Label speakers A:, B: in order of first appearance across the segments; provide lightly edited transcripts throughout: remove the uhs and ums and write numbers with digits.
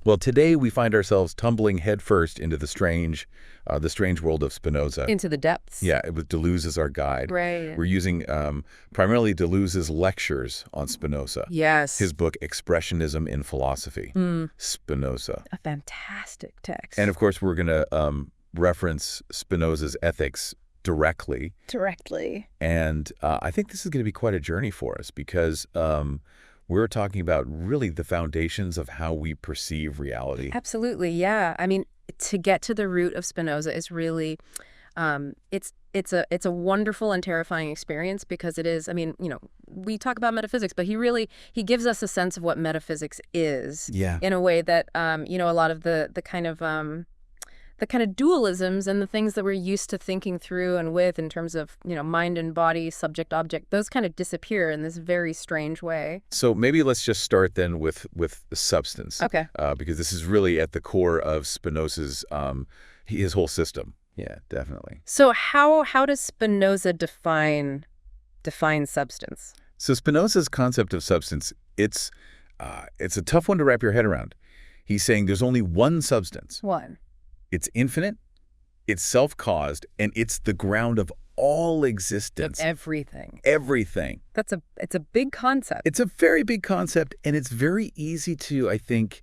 A: Well, today we find ourselves tumbling headfirst into the strange world of Spinoza.
B: Into the depths.
A: Yeah, with Deleuze as our guide.
B: Right.
A: We're using primarily Deleuze's lectures on Spinoza.
B: Yes.
A: His book, Expressionism in Philosophy, Spinoza.
B: A fantastic text.
A: And of course, we're going to reference Spinoza's ethics directly. And I think this is going to be quite a journey for us because we're talking about really the foundations of how we perceive reality.
B: Absolutely, yeah. I mean, to get to the root of Spinoza is really, it's a wonderful and terrifying experience because it is, I mean, we talk about metaphysics, but he gives us a sense of what metaphysics is.
A: Yeah.
B: In a way that, a lot of the kind of dualisms and the things that we're used to thinking through and with in terms of, mind and body, subject, object, those kind of disappear in this very strange way.
A: So maybe let's just start then with the substance.
B: Okay.
A: Because this is really at the core of Spinoza's, his whole system. Yeah, definitely.
B: So how does Spinoza define substance?
A: So Spinoza's concept of substance, it's a tough one to wrap your head around. He's saying there's only one substance.
B: One.
A: It's infinite, it's self-caused, and it's the ground of all existence.
B: Of everything.
A: Everything.
B: It's a big concept.
A: It's a very big concept, and it's very easy to, I think,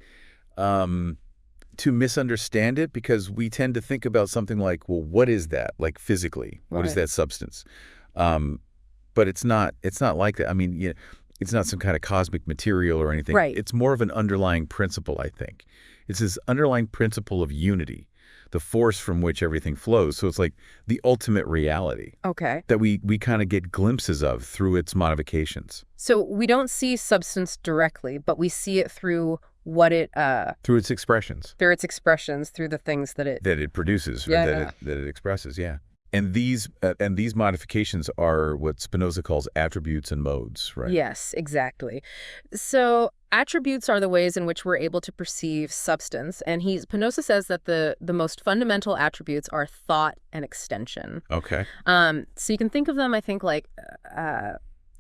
A: to misunderstand it because we tend to think about something like, well, what is that? Like physically, what is that substance? But it's not like that. I mean, it's not some kind of cosmic material or anything.
B: Right.
A: It's more of an underlying principle, I think. It's this underlying principle of unity, the force from which everything flows. So it's like the ultimate reality.
B: Okay.
A: That we kind of get glimpses of through its modifications.
B: So we don't see substance directly, but we see it through what it
A: through its expressions.
B: Through its expressions, through the things that it
A: produces,
B: yeah,
A: or that it expresses, yeah. And these modifications are what Spinoza calls attributes and modes, right?
B: Yes, exactly. So attributes are the ways in which we're able to perceive substance. And Spinoza says that the most fundamental attributes are thought and extension.
A: Okay.
B: So you can think of them, I think, like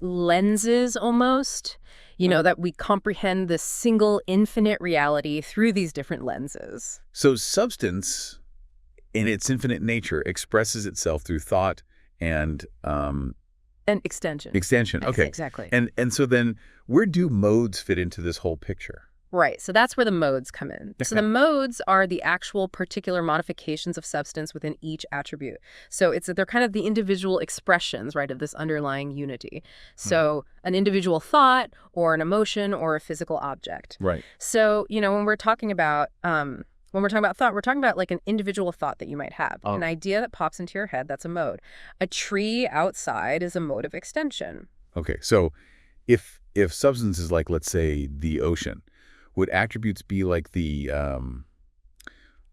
B: lenses almost, that we comprehend this single infinite reality through these different lenses.
A: So substance, in its infinite nature, expresses itself through thought and
B: extension.
A: Extension, okay.
B: Exactly.
A: And so then where do modes fit into this whole picture?
B: Right. So that's where the modes come in. So the modes are the actual particular modifications of substance within each attribute. So they're kind of the individual expressions, right, of this underlying unity. So an individual thought or an emotion or a physical object.
A: Right.
B: So, when we're talking about thought, we're talking about like an individual thought that you might have. An idea that pops into your head, that's a mode. A tree outside is a mode of extension.
A: Okay. So if substance is like, let's say, the ocean, would attributes be like the,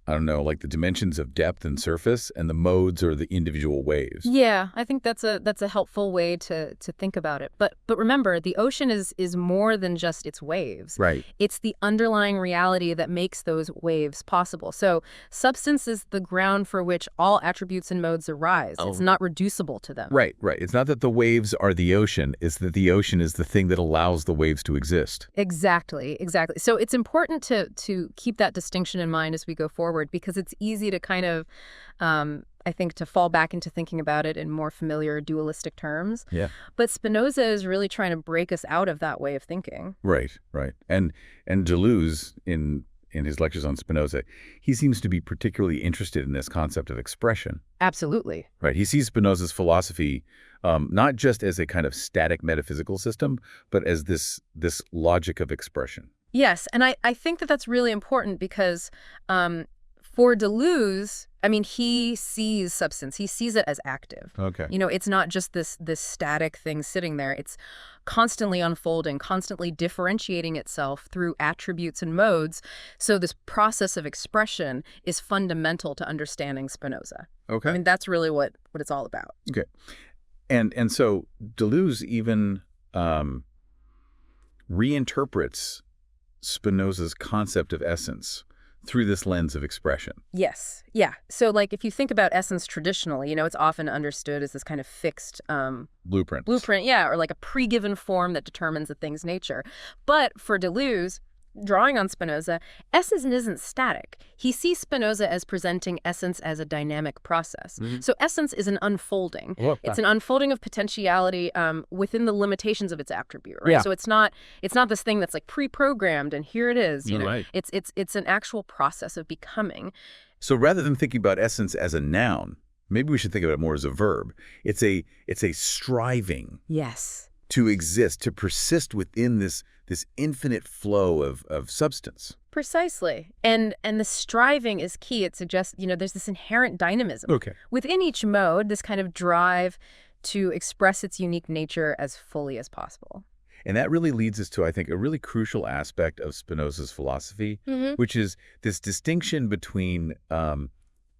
A: I don't know, like the dimensions of depth and surface, and the modes are the individual waves?
B: Yeah, I think that's a helpful way to think about it. But remember, the ocean is more than just its waves.
A: Right.
B: It's the underlying reality that makes those waves possible. So substance is the ground for which all attributes and modes arise. It's not reducible to them.
A: Right. It's not that the waves are the ocean. It's that the ocean is the thing that allows the waves to exist.
B: Exactly. So it's important to keep that distinction in mind as we go forward, because it's easy to kind of, I think, to fall back into thinking about it in more familiar dualistic terms.
A: Yeah.
B: But Spinoza is really trying to break us out of that way of thinking.
A: Right. And Deleuze, in his lectures on Spinoza, he seems to be particularly interested in this concept of expression.
B: Absolutely.
A: Right. He sees Spinoza's philosophy not just as a kind of static metaphysical system, but as this logic of expression.
B: Yes, and I think that's really important because for Deleuze, I mean, he sees substance. He sees it as active.
A: Okay.
B: It's not just this static thing sitting there. It's constantly unfolding, constantly differentiating itself through attributes and modes. So this process of expression is fundamental to understanding Spinoza.
A: Okay.
B: I mean, that's really what it's all about.
A: Okay. And so Deleuze even reinterprets Spinoza's concept of essence through this lens of expression.
B: Yes. Yeah. So like if you think about essence traditionally, it's often understood as this kind of fixed
A: Blueprint.
B: Yeah, or like a pre-given form that determines a thing's nature. But for Deleuze, drawing on Spinoza, essence isn't static. He sees Spinoza as presenting essence as a dynamic process. So essence is an unfolding. It's an unfolding of potentiality within the limitations of its attribute, right? So it's not this thing that's like pre-programmed and here it is. You know?
A: Right.
B: It's an actual process of becoming.
A: So rather than thinking about essence as a noun, maybe we should think about it more as a verb. It's a striving.
B: Yes.
A: To exist, to persist within this infinite flow of substance.
B: Precisely. And the striving is key. It suggests, there's this inherent dynamism.
A: Okay.
B: Within each mode, this kind of drive to express its unique nature as fully as possible.
A: And that really leads us to, I think, a really crucial aspect of Spinoza's philosophy, which is this distinction between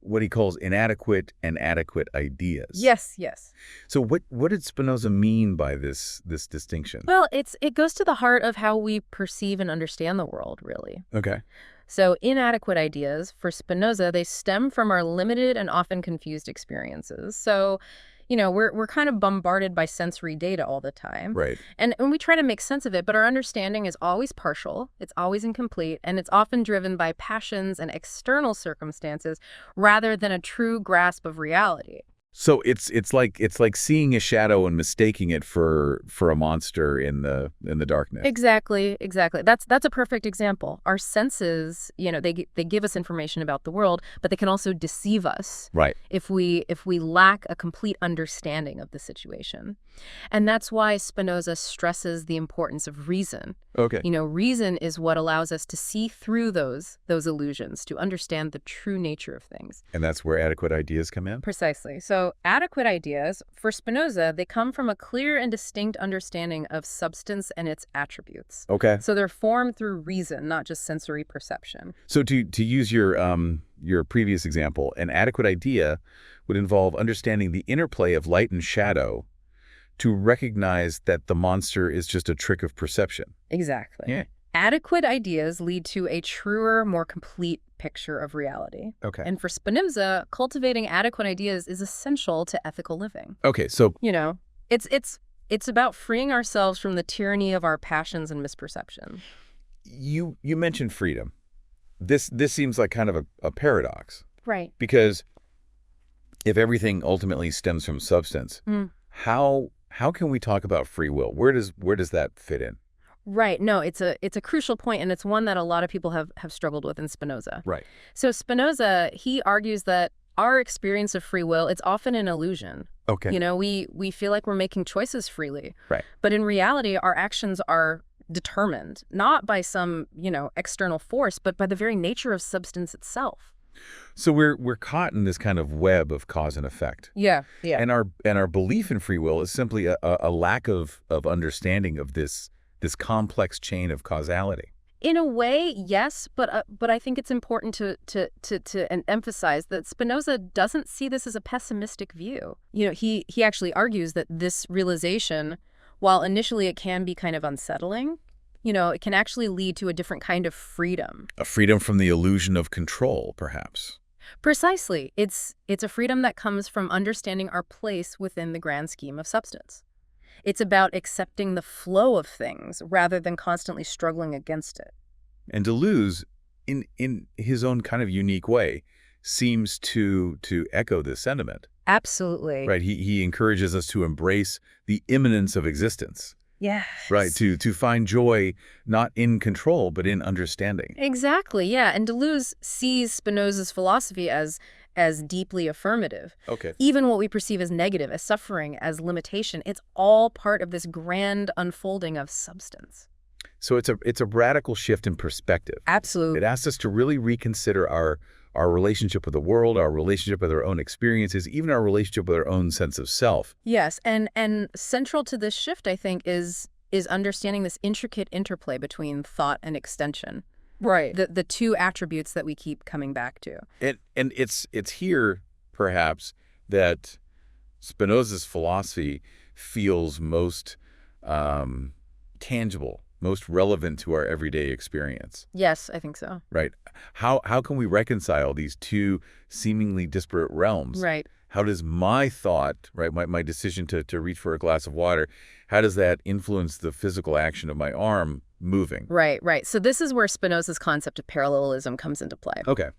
A: what he calls inadequate and adequate ideas.
B: Yes, yes.
A: So what did Spinoza mean by this distinction?
B: Well, it goes to the heart of how we perceive and understand the world, really.
A: Okay.
B: So inadequate ideas, for Spinoza, they stem from our limited and often confused experiences. So, we're kind of bombarded by sensory data all the time.
A: Right.
B: And we try to make sense of it, but our understanding is always partial, it's always incomplete, and it's often driven by passions and external circumstances rather than a true grasp of reality.
A: So it's like seeing a shadow and mistaking it for a monster in the darkness.
B: Exactly. That's a perfect example. Our senses, they give us information about the world, but they can also deceive us.
A: Right.
B: If we lack a complete understanding of the situation. And that's why Spinoza stresses the importance of reason.
A: Okay.
B: Reason is what allows us to see through those illusions, to understand the true nature of things.
A: And that's where adequate ideas come in?
B: Precisely. So adequate ideas, for Spinoza, they come from a clear and distinct understanding of substance and its attributes.
A: Okay.
B: So they're formed through reason, not just sensory perception.
A: So to use your previous example, an adequate idea would involve understanding the interplay of light and shadow to recognize that the monster is just a trick of perception.
B: Exactly.
A: Yeah.
B: Adequate ideas lead to a truer, more complete picture of reality.
A: Okay.
B: And for Spinoza, cultivating adequate ideas is essential to ethical living.
A: Okay, so
B: It's about freeing ourselves from the tyranny of our passions and misperception.
A: you mentioned freedom. This seems like kind of a paradox.
B: Right.
A: Because if everything ultimately stems from substance, how can we talk about free will? Where does that fit in?
B: Right. No, it's a crucial point, and it's one that a lot of people have struggled with in Spinoza.
A: Right.
B: So Spinoza, he argues that our experience of free will, it's often an illusion.
A: Okay.
B: We feel like we're making choices freely.
A: Right.
B: But in reality, our actions are determined, not by some, external force, but by the very nature of substance itself.
A: So we're caught in this kind of web of cause and effect.
B: Yeah.
A: And our belief in free will is simply a lack of understanding of this complex chain of causality.
B: In a way, yes, but I think it's important to emphasize that Spinoza doesn't see this as a pessimistic view. He actually argues that this realization, while initially it can be kind of unsettling, it can actually lead to a different kind of freedom.
A: A freedom from the illusion of control, perhaps.
B: Precisely. It's a freedom that comes from understanding our place within the grand scheme of substance. It's about accepting the flow of things rather than constantly struggling against it.
A: And Deleuze, in his own kind of unique way, seems to echo this sentiment.
B: Absolutely.
A: Right. He encourages us to embrace the immanence of existence.
B: Yes.
A: Right. To find joy not in control, but in understanding.
B: Exactly. Yeah. And Deleuze sees Spinoza's philosophy as deeply affirmative.
A: Okay.
B: Even what we perceive as negative, as suffering, as limitation, it's all part of this grand unfolding of substance.
A: So it's a radical shift in perspective.
B: Absolutely.
A: It asks us to really reconsider our relationship with the world, our relationship with our own experiences, even our relationship with our own sense of self.
B: Yes, and central to this shift, I think, is understanding this intricate interplay between thought and extension. Right. The two attributes that we keep coming back to.
A: And it's here, perhaps, that Spinoza's philosophy feels most tangible, most relevant to our everyday experience.
B: Yes, I think so.
A: Right. How can we reconcile these two seemingly disparate realms?
B: Right.
A: How does my thought, right, my decision to reach for a glass of water, how does that influence the physical action of my arm moving.
B: Right. So this is where Spinoza's concept of parallelism comes into play.
A: Okay.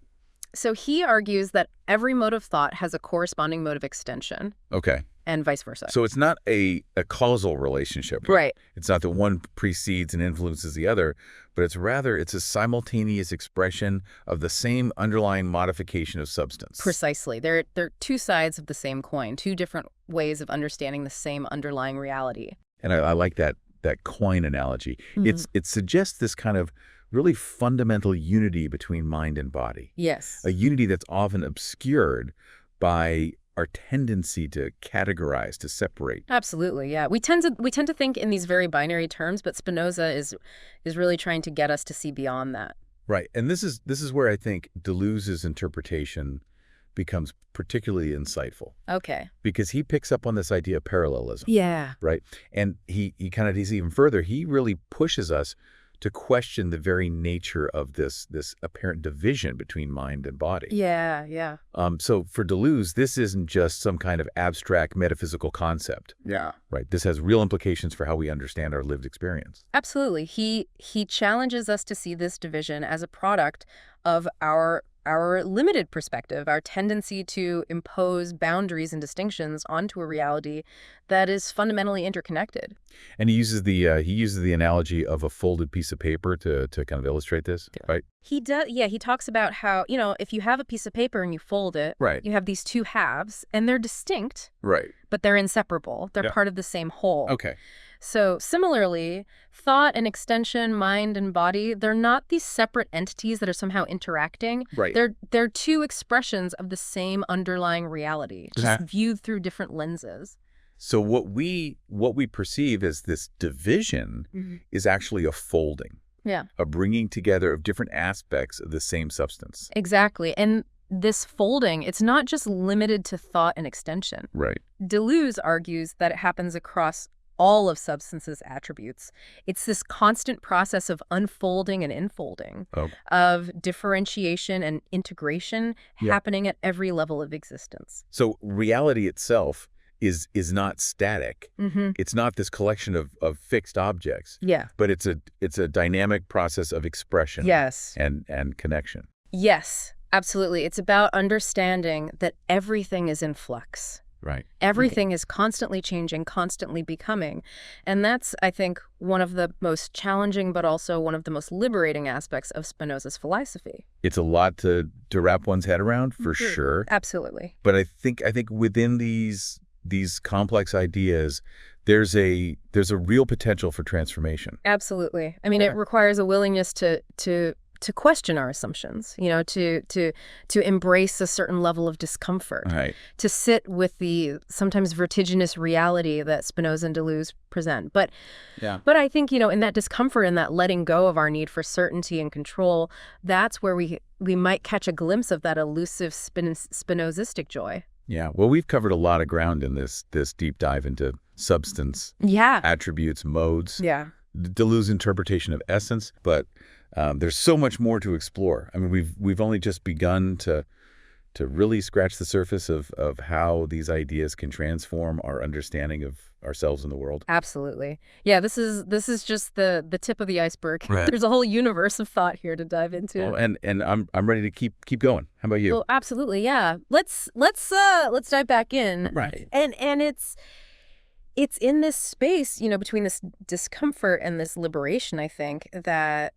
B: So he argues that every mode of thought has a corresponding mode of extension.
A: Okay.
B: And vice versa.
A: So it's not a causal relationship.
B: Right.
A: It's not that one precedes and influences the other, but it's a simultaneous expression of the same underlying modification of substance.
B: Precisely. They're two sides of the same coin, two different ways of understanding the same underlying reality.
A: And I like that coin analogy.
B: Mm-hmm.
A: It suggests this kind of really fundamental unity between mind and body.
B: Yes.
A: A unity that's often obscured by our tendency to categorize, to separate.
B: Absolutely, yeah. We tend to think in these very binary terms, but Spinoza is really trying to get us to see beyond that.
A: Right. And this is where I think Deleuze's interpretation becomes particularly insightful.
B: Okay.
A: Because he picks up on this idea of parallelism.
B: Yeah.
A: Right? And he kind of digs even further. He really pushes us to question the very nature of this apparent division between mind and body.
B: Yeah.
A: So for Deleuze, this isn't just some kind of abstract metaphysical concept.
B: Yeah.
A: Right. This has real implications for how we understand our lived experience.
B: Absolutely. He challenges us to see this division as a product of our limited perspective, our tendency to impose boundaries and distinctions onto a reality that is fundamentally interconnected.
A: And he uses the analogy of a folded piece of paper to kind of illustrate this, right?
B: He does. Yeah, he talks about how, if you have a piece of paper and you fold it,
A: right,
B: you have these two halves and they're distinct,
A: right,
B: but they're inseparable. They're part of the same whole.
A: Okay.
B: So similarly, thought and extension, mind and body, they're not these separate entities that are somehow interacting.
A: Right.
B: They're two expressions of the same underlying reality, just viewed through different lenses.
A: So what we perceive as this division is actually a folding.
B: Yeah.
A: A bringing together of different aspects of the same substance.
B: Exactly. And this folding, it's not just limited to thought and extension.
A: Right.
B: Deleuze argues that it happens across all of substance's attributes. It's this constant process of unfolding and infolding, of differentiation and integration happening at every level of existence.
A: So reality itself is not static. It's not this collection of fixed objects.
B: Yeah.
A: But it's a dynamic process of expression.
B: Yes.
A: And connection.
B: Yes, absolutely. It's about understanding that everything is in flux.
A: Right.
B: Everything is constantly changing, constantly becoming. And that's, I think, one of the most challenging, but also one of the most liberating aspects of Spinoza's philosophy.
A: It's a lot to wrap one's head around, for sure.
B: Absolutely.
A: But I think within these complex ideas, there's a real potential for transformation.
B: Absolutely. I mean, it requires a willingness to question our assumptions, to embrace a certain level of discomfort,
A: right,
B: to sit with the sometimes vertiginous reality that Spinoza and Deleuze present. But I think, in that discomfort and that letting go of our need for certainty and control, that's where we might catch a glimpse of that elusive Spinozistic joy.
A: Yeah. Well, we've covered a lot of ground in this deep dive into substance, attributes, modes, Deleuze's interpretation of essence, but there's so much more to explore. I mean, we've only just begun to really scratch the surface of how these ideas can transform our understanding of ourselves in the world.
B: Absolutely. Yeah, this is just the tip of the iceberg.
A: Right.
B: There's a whole universe of thought here to dive into.
A: Oh, and I'm ready to keep going. How about you?
B: Well, absolutely. Yeah. Let's dive back in.
A: Right.
B: And it's in this space, between this discomfort and this liberation, I think, that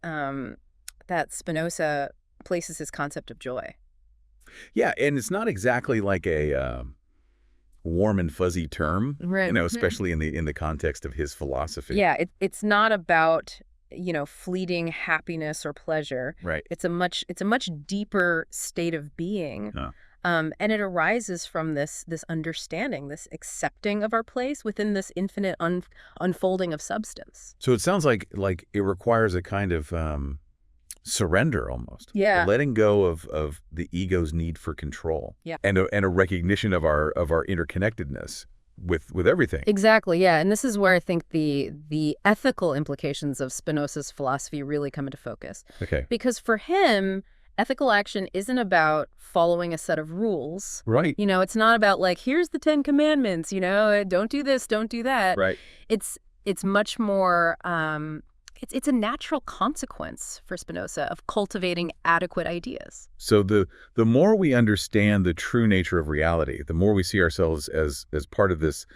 B: Spinoza places his concept of joy.
A: Yeah, and it's not exactly like a warm and fuzzy term,
B: right,
A: especially in the context of his philosophy.
B: Yeah, it's not about, fleeting happiness or pleasure.
A: Right.
B: It's a much deeper state of being. And it arises from this understanding, this accepting of our place within this infinite unfolding of substance.
A: So it sounds like it requires a kind of surrender almost.
B: Yeah.
A: A letting go of the ego's need for control.
B: Yeah.
A: And a recognition of our interconnectedness with everything.
B: Exactly, yeah. And this is where I think the ethical implications of Spinoza's philosophy really come into focus.
A: Okay.
B: Because for him, ethical action isn't about following a set of rules.
A: Right.
B: It's not about here's the 10 commandments, don't do this, don't do that.
A: Right.
B: It's much more it's a natural consequence for Spinoza of cultivating adequate ideas.
A: So the more we understand the true nature of reality, the more we see ourselves as part of this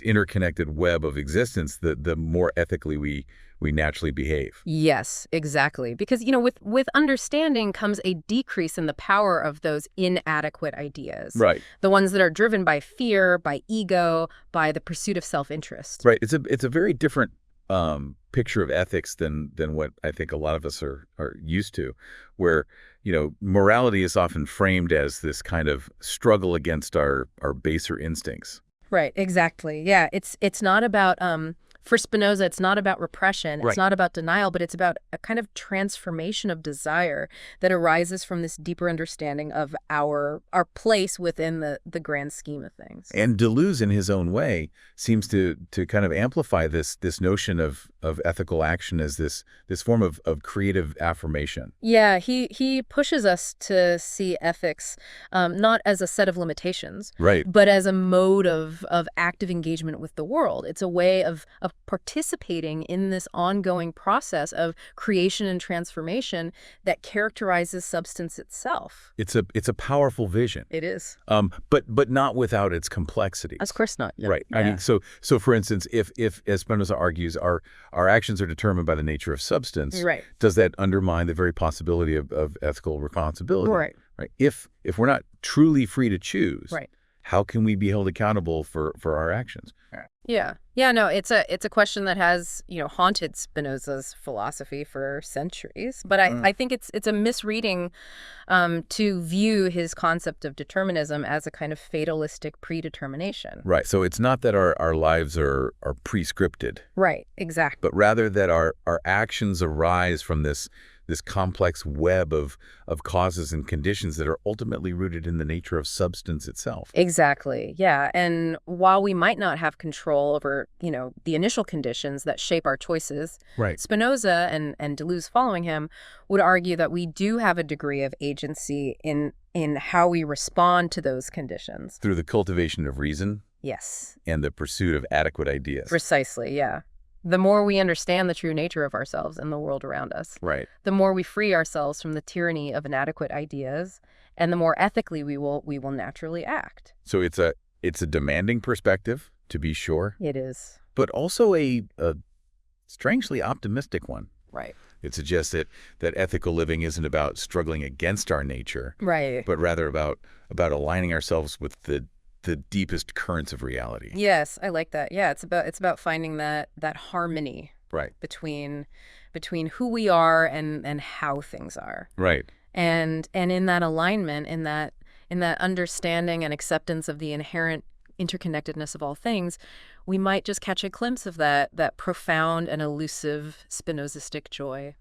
A: interconnected web of existence, the more ethically we naturally behave.
B: Yes, exactly. Because, with understanding comes a decrease in the power of those inadequate ideas.
A: Right.
B: The ones that are driven by fear, by ego, by the pursuit of self-interest.
A: Right. It's a very different picture of ethics than what I think a lot of us are used to, where, morality is often framed as this kind of struggle against our baser instincts.
B: Right, exactly. Yeah, it's not about for Spinoza, it's not about repression,
A: Right.
B: it's not about denial, but it's about a kind of transformation of desire that arises from this deeper understanding of our place within the grand scheme of things.
A: And Deleuze, in his own way, seems to kind of amplify this notion of ethical action as this form of creative affirmation.
B: Yeah, he pushes us to see ethics not as a set of limitations,
A: Right.
B: but as a mode of active engagement with the world. It's a way of participating in this ongoing process of creation and transformation that characterizes substance itself.
A: It's a powerful vision.
B: It is.
A: But not without its complexity.
B: Of course not. Yeah.
A: Right. I
B: Yeah.
A: mean, so for instance, if as Spinoza argues, our actions are determined by the nature of substance,
B: Right.
A: does that undermine the very possibility of ethical responsibility?
B: Right.
A: Right. If we're not truly free to choose,
B: Right.
A: how can we be held accountable for our actions?
B: Yeah. Yeah, no, it's a question that has, haunted Spinoza's philosophy for centuries. But I think it's a misreading to view his concept of determinism as a kind of fatalistic predetermination.
A: Right. So it's not that our lives are prescripted,
B: Right, exactly.
A: but rather that our actions arise from this complex web of causes and conditions that are ultimately rooted in the nature of substance itself.
B: Exactly. Yeah. And while we might not have control over, the initial conditions that shape our choices,
A: Right.
B: Spinoza and Deleuze following him would argue that we do have a degree of agency in how we respond to those conditions.
A: Through the cultivation of reason
B: Yes.
A: and the pursuit of adequate ideas.
B: Precisely. Yeah. The more we understand the true nature of ourselves and the world around us,
A: Right.
B: the more we free ourselves from the tyranny of inadequate ideas, and the more ethically we will naturally act.
A: So it's a demanding perspective, to be sure,
B: It is.
A: but also a strangely optimistic one.
B: Right.
A: It suggests that ethical living isn't about struggling against our nature,
B: Right.
A: but rather about aligning ourselves with the deepest currents of reality.
B: Yes, I like that. Yeah, it's about finding that harmony
A: Right.
B: between who we are and how things are.
A: Right.
B: And in that alignment, in that understanding and acceptance of the inherent interconnectedness of all things, we might just catch a glimpse of that profound and elusive Spinozistic joy.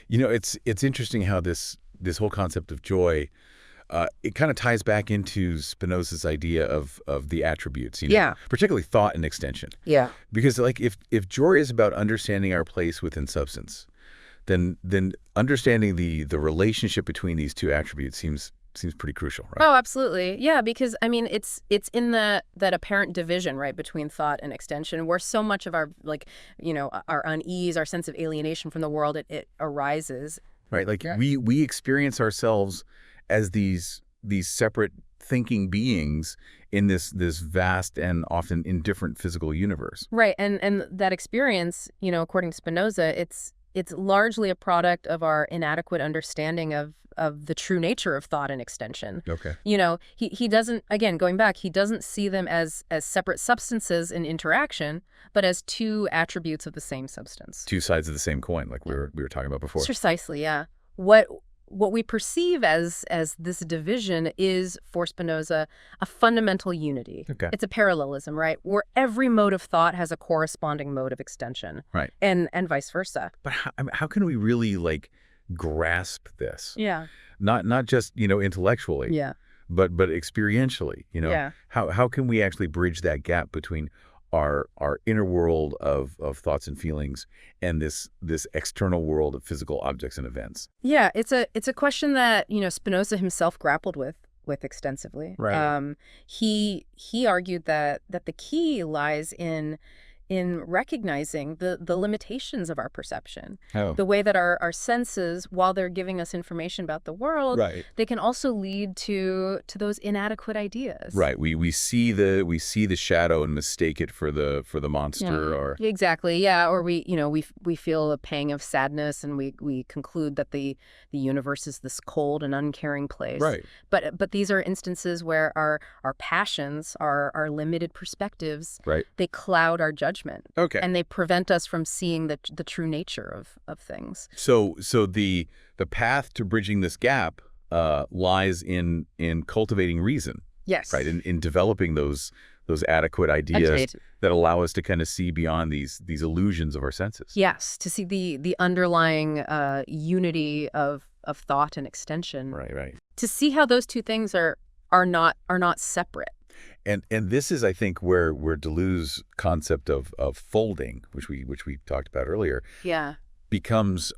A: It's interesting how this whole concept of joy, it kind of ties back into Spinoza's idea of the attributes,
B: Yeah.
A: particularly thought and extension.
B: Yeah.
A: Because if joy is about understanding our place within substance, then understanding the relationship between these two attributes seems pretty crucial, right?
B: Oh, absolutely. Yeah, because it's in that apparent division, right, between thought and extension, where so much of our our unease, our sense of alienation from the world, it arises.
A: Right. Like
B: Yeah.
A: we experience ourselves as these separate thinking beings in this vast and often indifferent physical universe.
B: Right, and that experience, according to Spinoza, it's largely a product of our inadequate understanding of the true nature of thought and extension.
A: Okay.
B: He doesn't, again, going back, he doesn't see them as separate substances in interaction, but as two attributes of the same substance.
A: Two sides of the same coin, like we were talking about before.
B: Precisely, yeah. What we perceive as this division is, for Spinoza, a fundamental unity.
A: Okay.
B: It's a parallelism, right? Where every mode of thought has a corresponding mode of extension.
A: Right.
B: And vice versa.
A: But how can we really grasp this?
B: Yeah.
A: Not just, intellectually,
B: Yeah.
A: but experientially,
B: Yeah.
A: How can we actually bridge that gap between our inner world of thoughts and feelings and this external world of physical objects and events?
B: Yeah, it's a question that, Spinoza himself grappled with extensively.
A: Right.
B: He argued that the key lies in in recognizing the limitations of our perception.
A: Oh.
B: The way that our senses, while they're giving us information about the world,
A: Right.
B: they can also lead to those inadequate ideas.
A: Right. We see the shadow and mistake it for the monster, or
B: exactly, yeah. Or we feel a pang of sadness, and we conclude that the universe is this cold and uncaring place.
A: right.
B: But these are instances where our passions, our limited perspectives,
A: Right.
B: they cloud our judgment.
A: Okay.
B: And they prevent us from seeing the true nature of things.
A: So the path to bridging this gap lies in cultivating reason,
B: Yes.
A: right? In developing those adequate ideas that allow us to kind of see beyond these illusions of our senses.
B: Yes, to see the underlying unity of thought and extension.
A: Right. Right.
B: To see how those two things are not separate.
A: And this is, I think, where Deleuze's concept of folding, which we talked about earlier,
B: Yeah.
A: becomes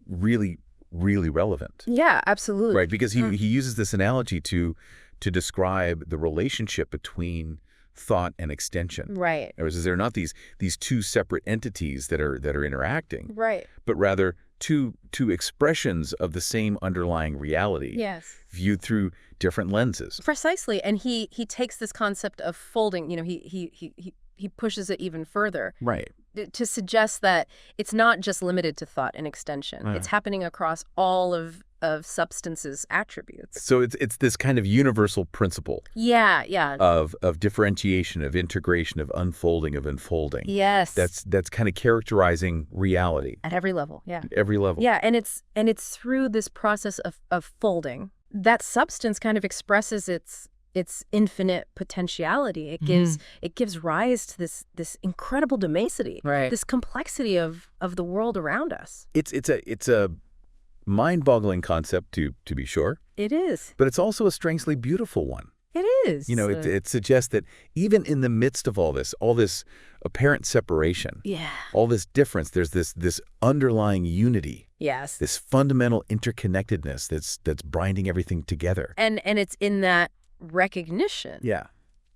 A: really, really relevant.
B: Yeah, absolutely.
A: Right, because he uses this analogy to describe the relationship between thought and extension.
B: Right.
A: Whereas they're not these two separate entities that are interacting,
B: Right.
A: but rather two expressions of the same underlying reality.
B: Yes.
A: Viewed through different lenses.
B: Precisely. And he takes this concept of folding, he pushes it even further.
A: Right.
B: To suggest that it's not just limited to thought and extension.
A: Right.
B: It's happening across all of substance's attributes.
A: So it's this kind of universal principle.
B: Yeah, yeah.
A: Of differentiation, of integration, of unfolding, of unfolding.
B: Yes.
A: That's kind of characterizing reality.
B: At every level, yeah.
A: Every level.
B: Yeah, and it's through this process of folding that substance kind of expresses its infinite potentiality. It gives rise to this incredible domesity,
A: right?
B: This complexity of the world around us.
A: It's a mind-boggling concept to be sure.
B: It is.
A: But it's also a strangely beautiful one.
B: It is.
A: It suggests that even in the midst of all this apparent separation,
B: yeah,
A: all this difference, there's this underlying unity.
B: Yes.
A: This fundamental interconnectedness that's binding everything together.
B: And it's in that recognition.
A: Yeah.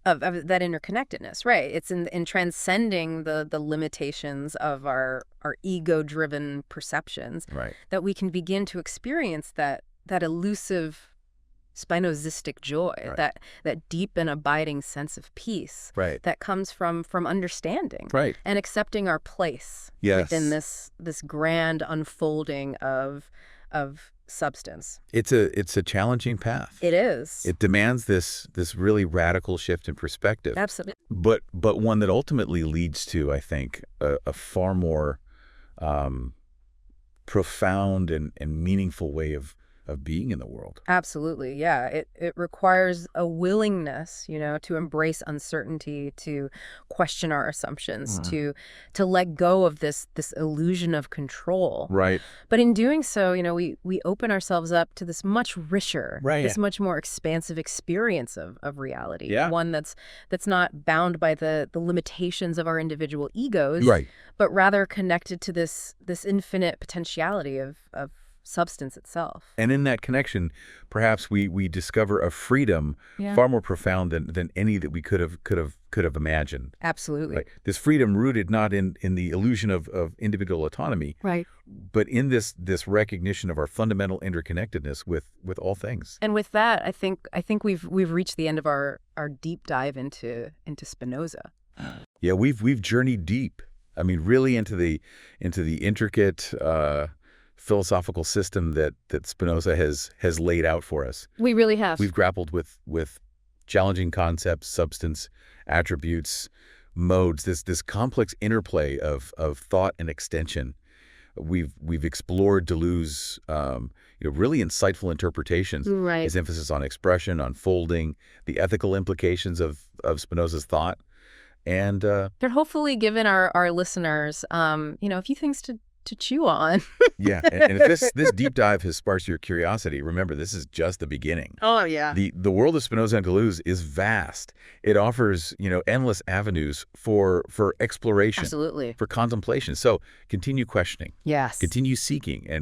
B: Of that interconnectedness, right? It's in transcending the limitations of our ego-driven perceptions,
A: right,
B: that we can begin to experience that elusive Spinozistic joy,
A: right,
B: that deep and abiding sense of peace,
A: right,
B: that comes from understanding,
A: right,
B: and accepting our place,
A: yes,
B: within this grand unfolding of substance.
A: It's a challenging path.
B: It is.
A: It demands this really radical shift in perspective.
B: Absolutely.
A: But one that ultimately leads to, I think, a far more profound and meaningful way of being in the world.
B: Absolutely. Yeah. It requires a willingness, to embrace uncertainty, to question our assumptions, to let go of this illusion of control.
A: Right.
B: But in doing so, we open ourselves up to this much richer, this much more expansive experience of reality.
A: Yeah.
B: One that's not bound by the limitations of our individual egos,
A: right,
B: but rather connected to this infinite potentiality of substance itself.
A: And in that connection, perhaps we discover a freedom far more profound than any that we could have imagined.
B: Absolutely.
A: Right? This freedom rooted not in the illusion of individual autonomy,
B: right,
A: but in this recognition of our fundamental interconnectedness with all things.
B: And with that, I think we've reached the end of our deep dive into Spinoza.
A: Yeah, we've journeyed deep. I mean, really into the intricate philosophical system that Spinoza has laid out for us.
B: We really have.
A: We've grappled with challenging concepts, substance, attributes, modes, this complex interplay of thought and extension. We've explored Deleuze, really insightful interpretations.
B: Right.
A: His emphasis on expression, on folding, the ethical implications of Spinoza's thought, and
B: they're hopefully given our listeners, a few things to chew on.
A: Yeah, and if this deep dive has sparked your curiosity, remember, this is just the beginning.
B: Oh, yeah.
A: The world of Spinoza and Deleuze is vast. It offers, endless avenues for exploration.
B: Absolutely.
A: For contemplation. So continue questioning.
B: Yes.
A: Continue seeking, and